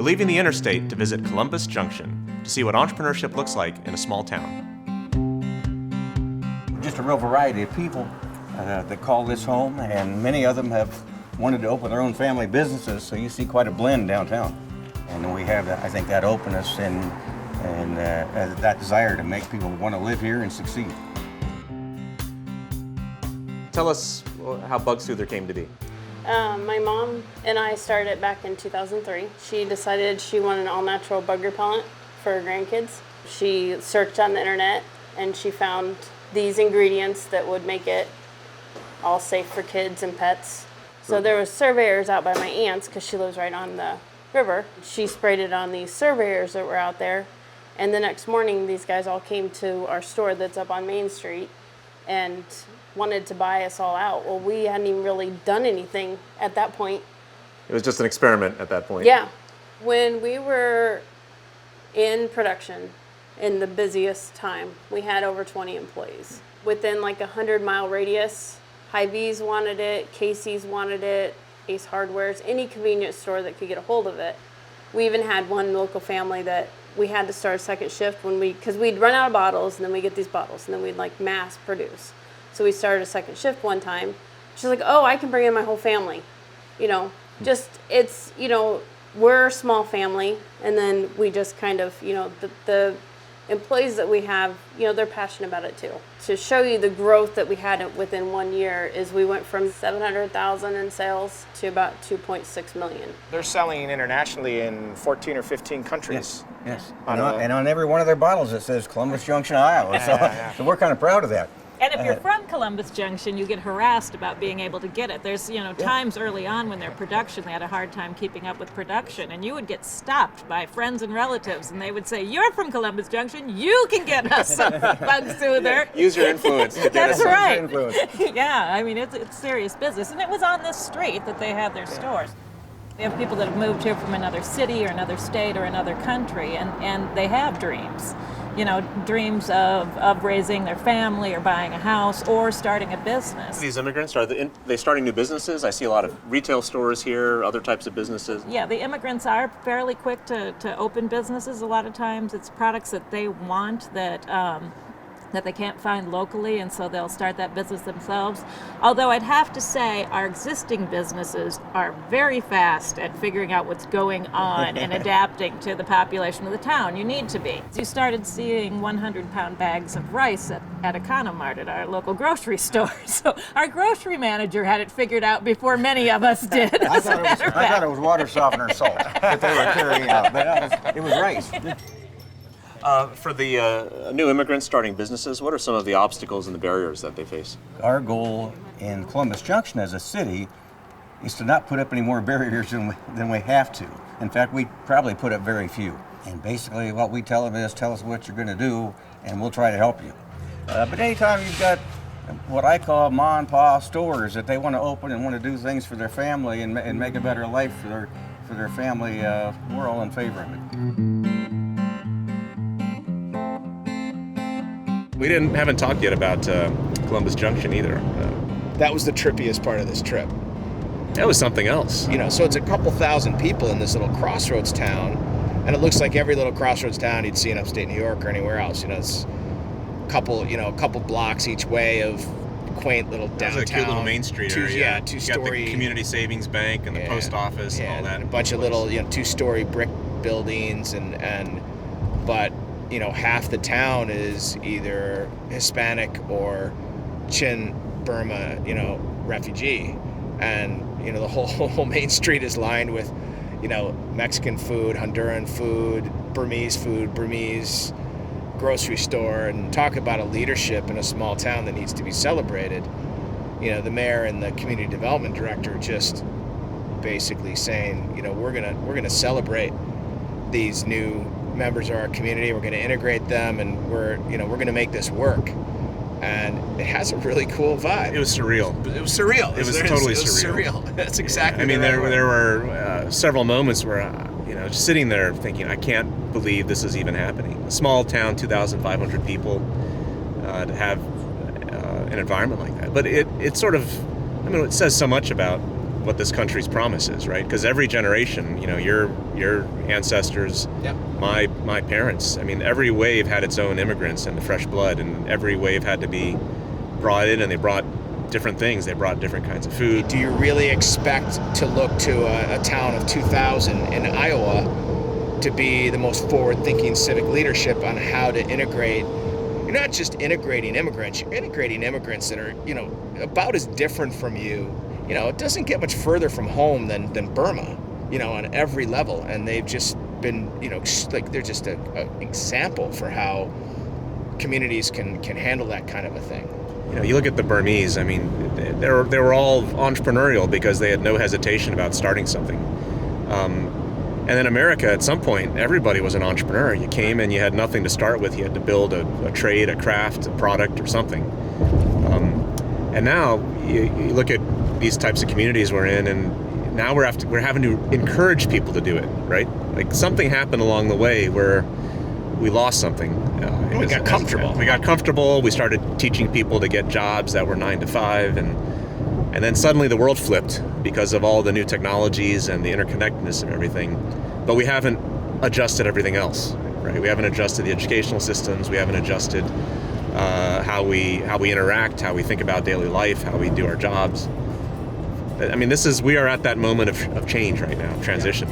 We're leaving the interstate to visit Columbus Junction to see what entrepreneurship looks like in a small town. Just a real variety of people that call this home, and many of them have wanted to open their own family businesses, so you see quite a blend downtown. And we have, I think, that openness and that desire to make people want to live here and succeed. Tell us how Bug Soother came to be. My mom and I started it back in 2003. She decided she wanted an all-natural bug repellent for her grandkids. She searched on the internet and she found these ingredients that would make it all safe for kids and pets. So there was surveyors out by my aunt's because she lives right on the river. She sprayed it on these surveyors that were out there, and the next morning these guys all came to our store that's up on Main Street and wanted to buy us all out. Well, we hadn't even really done anything at that point. It was just an experiment at that point. Yeah. When we were in production in the busiest time, we had over 20 employees. Within like a 100-mile radius, Hy-Vee's wanted it, Casey's wanted it, Ace Hardware's, any convenience store that could get a hold of it. We even had one local family that we had to start a second shift because we'd run out of bottles, and then we get these bottles, and then we'd like mass produce. So we started a second shift one time. She's like, oh, I can bring in my whole family. We're a small family, and then we just kind of, the employees that we have, they're passionate about it too. To show you the growth that we had within 1 year is we went from 700,000 in sales to about 2.6 million. They're selling internationally in 14 or 15 countries. Yes. And on every one of their bottles it says Columbus Junction, Iowa. So we're kind of proud of that. And if you're from Columbus Junction, you get harassed about being able to get it. There's, times early on when their production, they had a hard time keeping up with production, and you would get stopped by friends and relatives, and they would say, you're from Columbus Junction, you can get us some Bug Soother. Use your influence to get That's us right. some. Yeah, I mean, it's serious business. And it was on this street that they had their stores. We have people that have moved here from another city or another state or another country, and they have dreams. Dreams of raising their family or buying a house or starting a business. These immigrants, are they starting new businesses? I see a lot of retail stores here, other types of businesses. Yeah, the immigrants are fairly quick to open businesses. A lot of times it's products that they want that they can't find locally, and so they'll start that business themselves. Although I'd have to say our existing businesses are very fast at figuring out what's going on and adapting to the population of the town. You need to be. You started seeing 100-pound bags of rice at Economart at our local grocery store. So our grocery manager had it figured out before many of us did. I thought it was water softener salt that they were carrying out, but it was rice. For the new immigrants starting businesses, what are some of the obstacles and the barriers that they face? Our goal in Columbus Junction as a city is to not put up any more barriers than we have to. In fact, we probably put up very few. And basically what we tell them is, tell us what you're going to do, and we'll try to help you. But anytime you've got what I call ma and pa stores that they want to open and want to do things for their family and make a better life for their family, we're all in favor of it. We haven't talked yet about Columbus Junction either. That was the trippiest part of this trip. That was something else. So it's a couple thousand people in this little crossroads town, and it looks like every little crossroads town you'd see in upstate New York or anywhere else. It's a couple blocks each way of quaint little downtown. It's a cute little Main Street area. Two-story. You got the community savings bank and the post office and all that. And a bunch of little, two-story brick buildings but half the town is either Hispanic or Chin Burma, refugee. And, the whole Main Street is lined with, Mexican food, Honduran food, Burmese grocery store. And talk about a leadership in a small town that needs to be celebrated. The mayor and the community development director just basically saying, we're gonna celebrate these new members of our community. We're going to integrate them, and we're going to make this work. And it has a really cool vibe. It was surreal. It was surreal. It was totally surreal. That's exactly. I mean, there were several moments where just sitting there thinking, I can't believe this is even happening. A small town, 2,500 people, to have an environment like that. But it sort of, it says so much about what this country's promise is, right? Because every generation, you know, your ancestors, Yep. my parents, I mean, every wave had its own immigrants and the fresh blood, and every wave had to be brought in, and they brought different things. They brought different kinds of food. Do you really expect to look to a town of 2,000 in Iowa to be the most forward-thinking civic leadership on how to integrate? You're not just integrating immigrants, you're integrating immigrants that are, you know, about as different from you. You know, it doesn't get much further from home than Burma, you know, on every level. And they've just been, you know, like they're just a example for how communities can handle that kind of a thing. You know, you look at the Burmese, I mean, they were all entrepreneurial because they had no hesitation about starting something. And then America, at some point, everybody was an entrepreneur. You came and you had nothing to start with. You had to build a trade, a craft, a product, or something. And now you look at these types of communities we're in, and now we're having to encourage people to do it, right? Like something happened along the way where we lost something. We got comfortable. We got comfortable. We started teaching people to get jobs that were 9 to 5, and then suddenly the world flipped because of all the new technologies and the interconnectedness of everything. But we haven't adjusted everything else, right? We haven't adjusted the educational systems. We haven't adjusted how we interact, how we think about daily life, how we do our jobs. I mean, we are at that moment of change right now, transition.